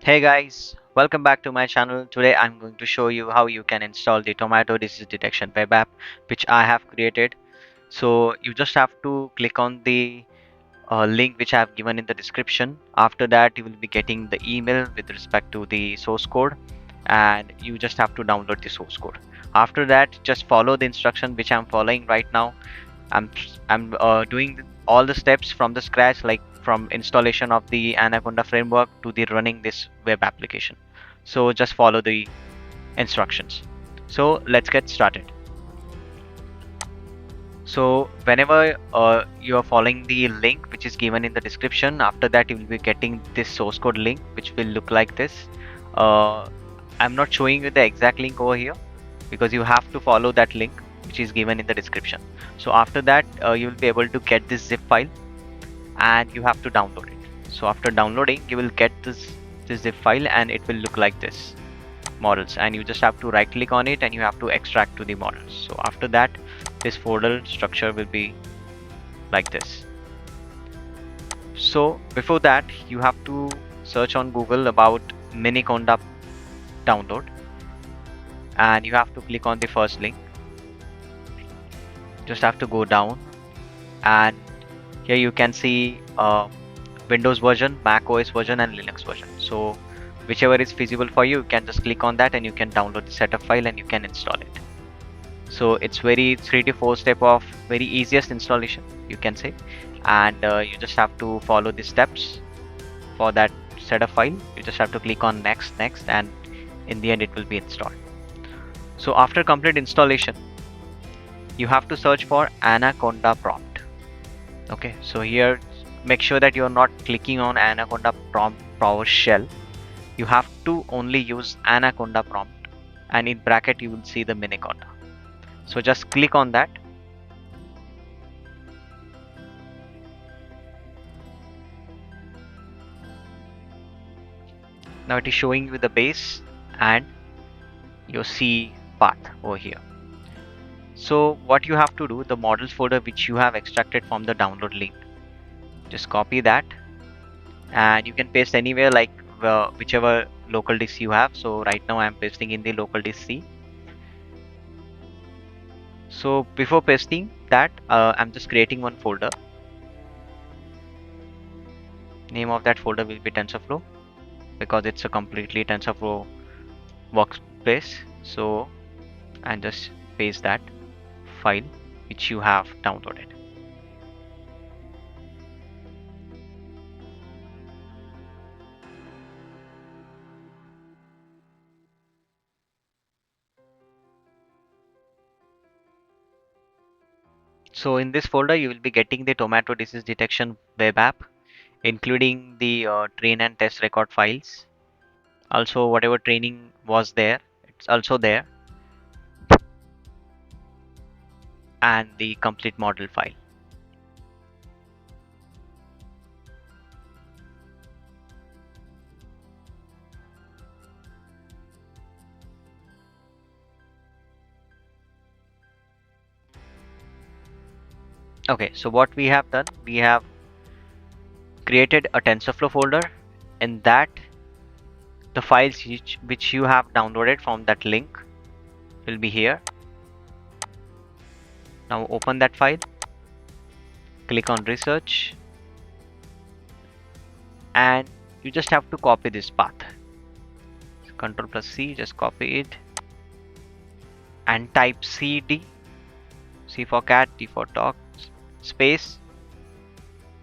Hey guys, welcome back to my channel. Today I'm going to show you how you can install the tomato disease detection web app which I have created. So you just have to click on the link which I have given in the description. After that you will be getting the email with respect to the source code, and you just have to download the source code. After that, just follow the instruction which I'm following right now. I'm doing all the steps from the scratch, like from installation of the Anaconda framework to the running this web application. So just follow the instructions. So let's get started. So whenever you are following the link which is given in the description, after that you will be getting this source code link which will look like this. Uh, I'm not showing you the exact link over here because you have to follow that link which is given in the description. So after that you will be able to get this zip file and you have to download it. So after downloading you will get this zip file and it will look like this models, and you just have to right click on it and you have to extract to the models. So after that this folder structure will be like this. So before that you have to search on Google about Miniconda download, and you have to click on the first link. Just have to go down, and here you can see Windows version, Mac OS version and Linux version. So whichever is feasible for you, you can just click on that and you can download the setup file and you can install it. So it's very 3 to 4 step of very easiest installation, you can say, and you just have to follow the steps for that setup file. You just have to click on next, and in the end it will be installed. So after complete installation you have to search for Anaconda prompt. Okay, so here make sure that you are not clicking on Anaconda prompt PowerShell. You have to only use Anaconda prompt, and in bracket you will see the Miniconda. So just click on that. Now it is showing you the base and your C path over here. So what you have to do, the models folder which you have extracted from the download link, just copy that and you can paste anywhere, like whichever local disk you have. So right now I am pasting in the local disk C. So before pasting that, I'm just creating one folder. Name of that folder will be Tensorflow because it's a completely Tensorflow workspace. So and just paste that file which you have downloaded. So in this folder you will be getting the tomato disease detection web app, including the train and test record files. Also whatever training was there, it's also there, and the complete model file. Okay, so what we have done, we have created a TensorFlow folder. In that, the files which you have downloaded from that link will be here. Now open that file, click on research, and you just have to copy this path. Control plus C, just copy it and type CD, C for cat, D for dog, space,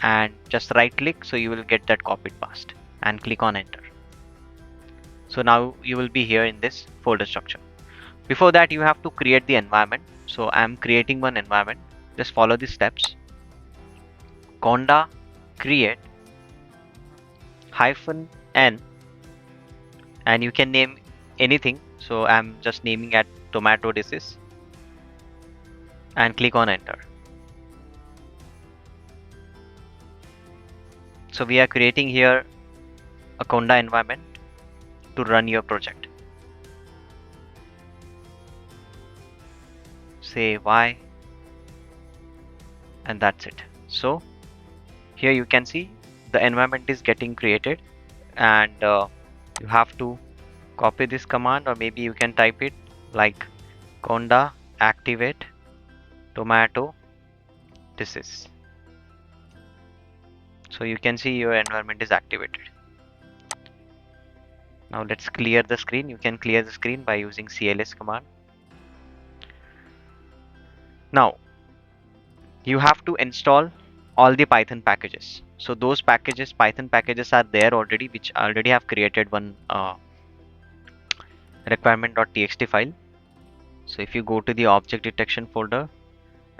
and just right click, so you will get that copied past, and click on enter. So now you will be here in this folder structure. Before that you have to create the environment. So I'm creating one environment. Just follow the steps. Conda create -n, and you can name anything. So I'm just naming at tomato disease and click on enter. So we are creating here a Conda environment to run your project. Say Y, and that's it. So here you can see the environment is getting created, and You have to copy this command, or maybe you can type it like conda activate tomato disease. So you can see your environment is activated. Now let's clear the screen. You can clear the screen by using cls command. Now you have to install all the Python packages. So those packages, Python packages are there already, which already have created one requirement.txt file. So if you go to the object detection folder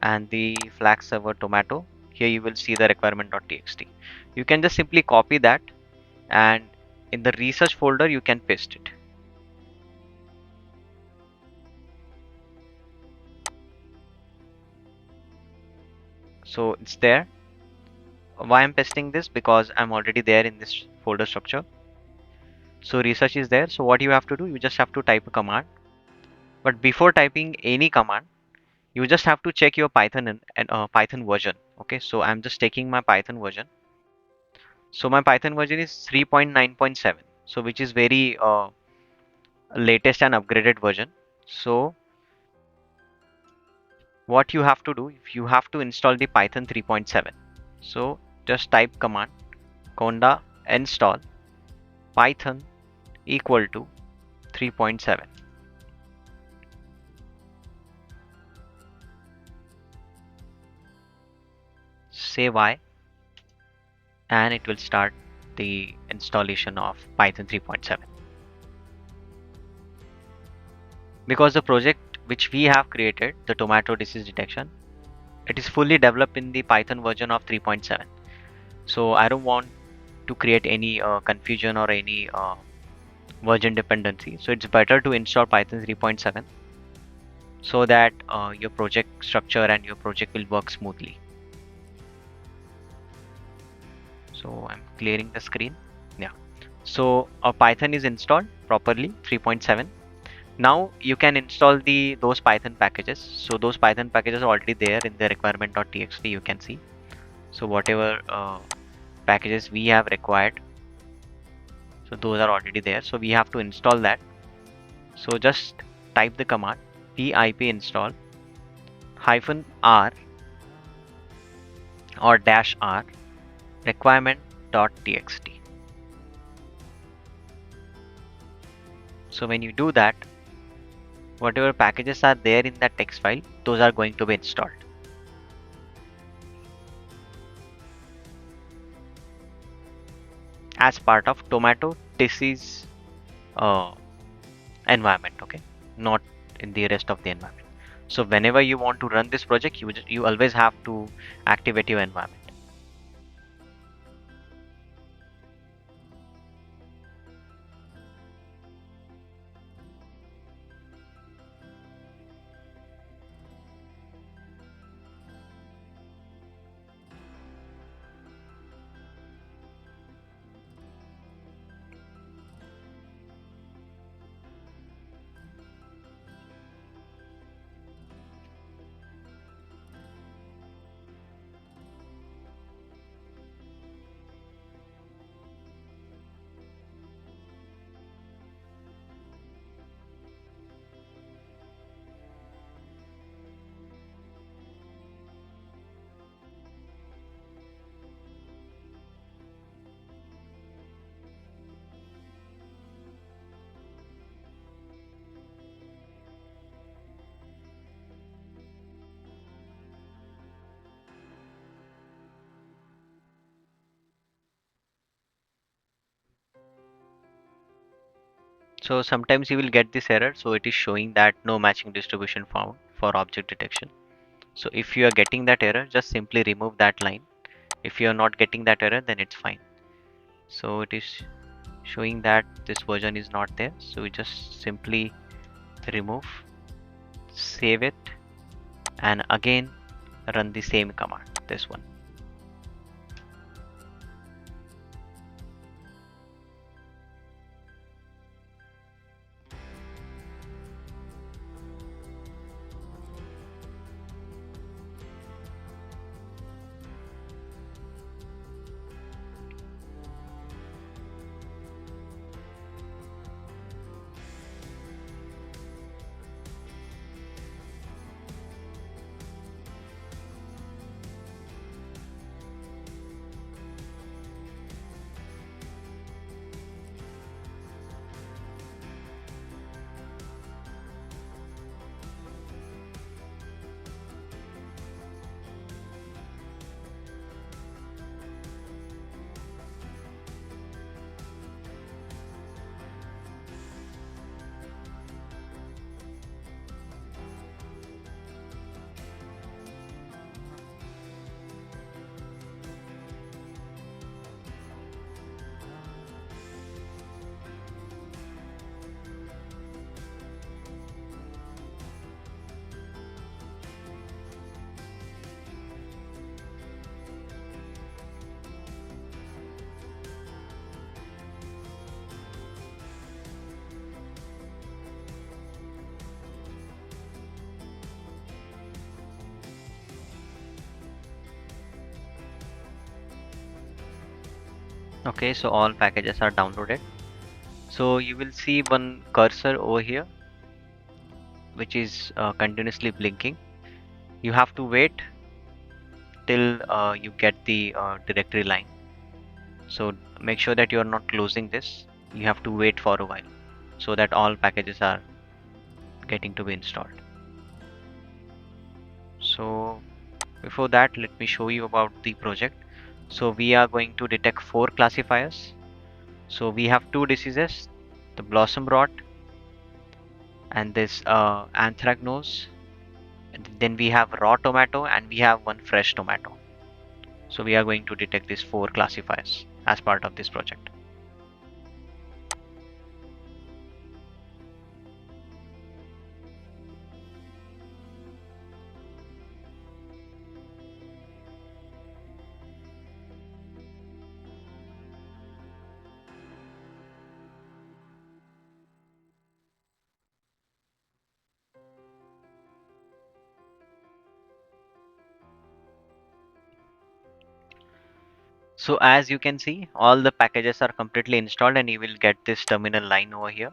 and the flag server tomato, here you will see the requirement.txt. You can just simply copy that, and in the research folder you can paste it. So it's there. Why I'm pasting this? Because I'm already there in this folder structure. So research is there. So what you have to do, you just have to type a command. But before typing any command, you just have to check your Python and Python version. Okay, so I'm just taking my Python version. So my Python version is 3.9.7. So which is very latest and upgraded version. So what you have to do, if you have to install the Python 3.7. So just type command conda install python equal to 3.7. Say Y, and it will start the installation of Python 3.7. Because the project which we have created, the tomato disease detection, it is fully developed in the Python version of 3.7. So I don't want to create any confusion or any version dependency. So it's better to install Python 3.7 so that your project structure and your project will work smoothly. So I'm clearing the screen. Yeah. So Python is installed properly 3.7. Now you can install those Python packages. So those Python packages are already there in the requirement.txt. You can see. So whatever packages we have required, so those are already there. So we have to install that. So just type the command pip install -r or -r requirement.txt. So when you do that, whatever packages are there in that text file, those are going to be installed. As part of tomato disease environment, okay, not in the rest of the environment. So whenever you want to run this project, you always have to activate your environment. So sometimes you will get this error. So it is showing that no matching distribution found for object detection. So if you are getting that error, just simply remove that line. If you are not getting that error, then it's fine. So it is showing that this version is not there. So we just simply remove, save it, and again run the same command, this one. Okay, so all packages are downloaded. So you will see one cursor over here which is continuously blinking. You have to wait till you get the directory line. So make sure that you are not closing this. You have to wait for a while so that all packages are getting to be installed. So before that, let me show you about the project. So we are going to detect 4 classifiers. So we have 2 diseases, the blossom rot and this anthracnose. And then we have raw tomato and we have one fresh tomato. So we are going to detect these 4 classifiers as part of this project. So as you can see, all the packages are completely installed and you will get this terminal line over here.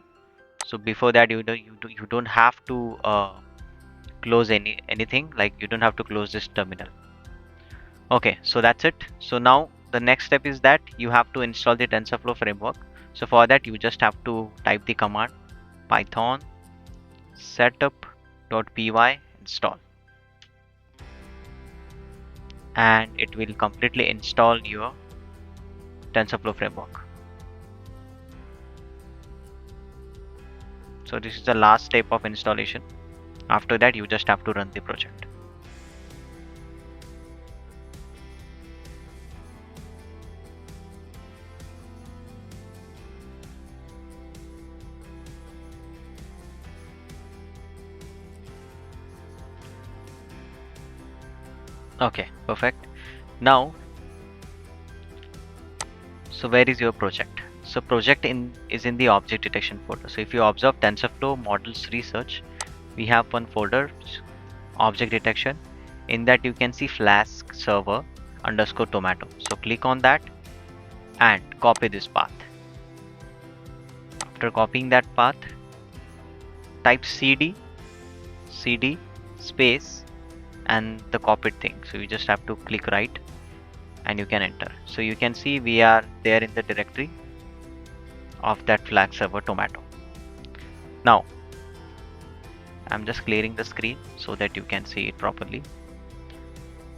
So before that, you don't have to close anything, like you don't have to close this terminal. Okay, so that's it. So now the next step is that you have to install the TensorFlow framework. So for that, you just have to type the command python setup.py install, and it will completely install your TensorFlow framework. So this is the last step of installation. After that, you just have to run the project. Okay, perfect. Now, so where is your project? So project is in the object detection folder. So if you observe TensorFlow models research, we have one folder, object detection. In that you can see flask server underscore tomato. So click on that and copy this path. After copying that path, type cd space and the copied thing. So you just have to click right and you can enter. So you can see we are there in the directory of that flag server tomato. Now I'm just clearing the screen so that you can see it properly.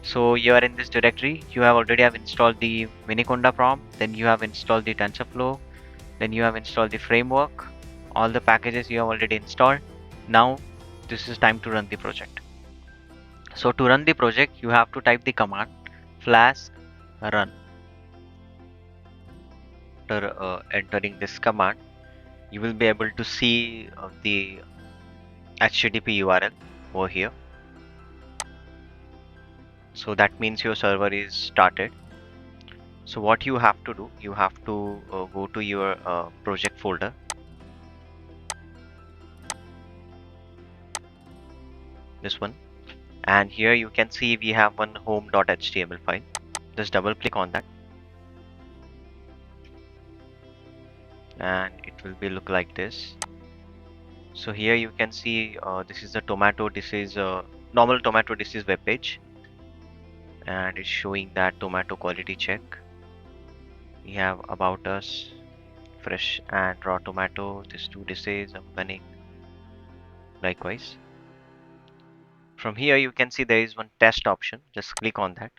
So you are in this directory. You have already have installed the Miniconda prom, then you have installed the TensorFlow, then you have installed the framework, all the packages you have already installed. Now this is time to run the project. So to run the project, you have to type the command flask run. After entering this command, you will be able to see the HTTP URL over here. So that means your server is started. So what you have to do, you have to go to your project folder. This one. And here you can see we have one home.html file. Just double click on that. And it will be look like this. So here you can see this is the tomato, this is a normal tomato, this is web page. And it's showing that tomato quality check. We have about us, fresh and raw tomato, this 2 dishes, I'm running. Likewise. From here you can see there is one test option. Just click on that.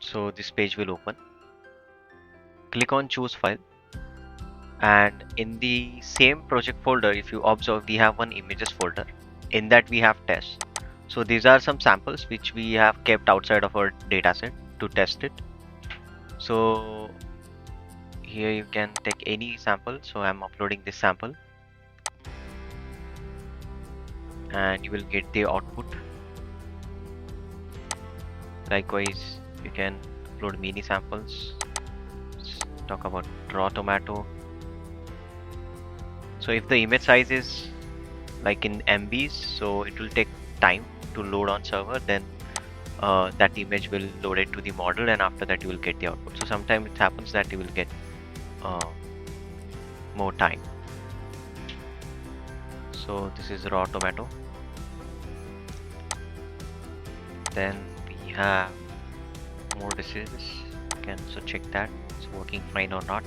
So this page will open. Click on choose file. And in the same project folder, if you observe, we have one images folder. In that we have tests. So these are some samples which we have kept outside of our dataset to test it. So here you can take any sample. So I'm uploading this sample and you will get the output. Likewise, you can upload mini samples. Let's talk about raw tomato. So if the image size is like in MBs, so it will take time to load on server. Then that image will load it to the model, and after that you will get the output. So sometimes it happens that you will get uh, more time. So this is raw tomato. Then we have more diseases. You can also check that it's working fine or not.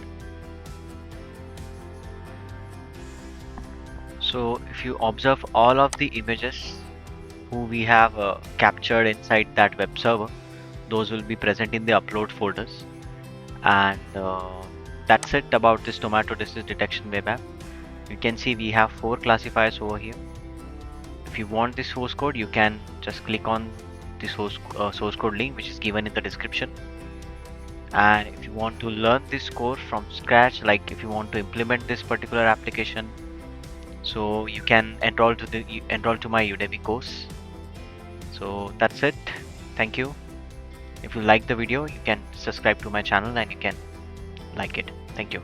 So if you observe all of the images who we have captured inside that web server, those will be present in the upload folders. And that's it about this tomato disease detection web app. You can see we have 4 classifiers over here. If you want the source code, you can just click on the source code link, which is given in the description. And if you want to learn this course from scratch, like if you want to implement this particular application, so you can enroll to my Udemy course. So that's it. Thank you. If you like the video, you can subscribe to my channel and you can like it. Thank you.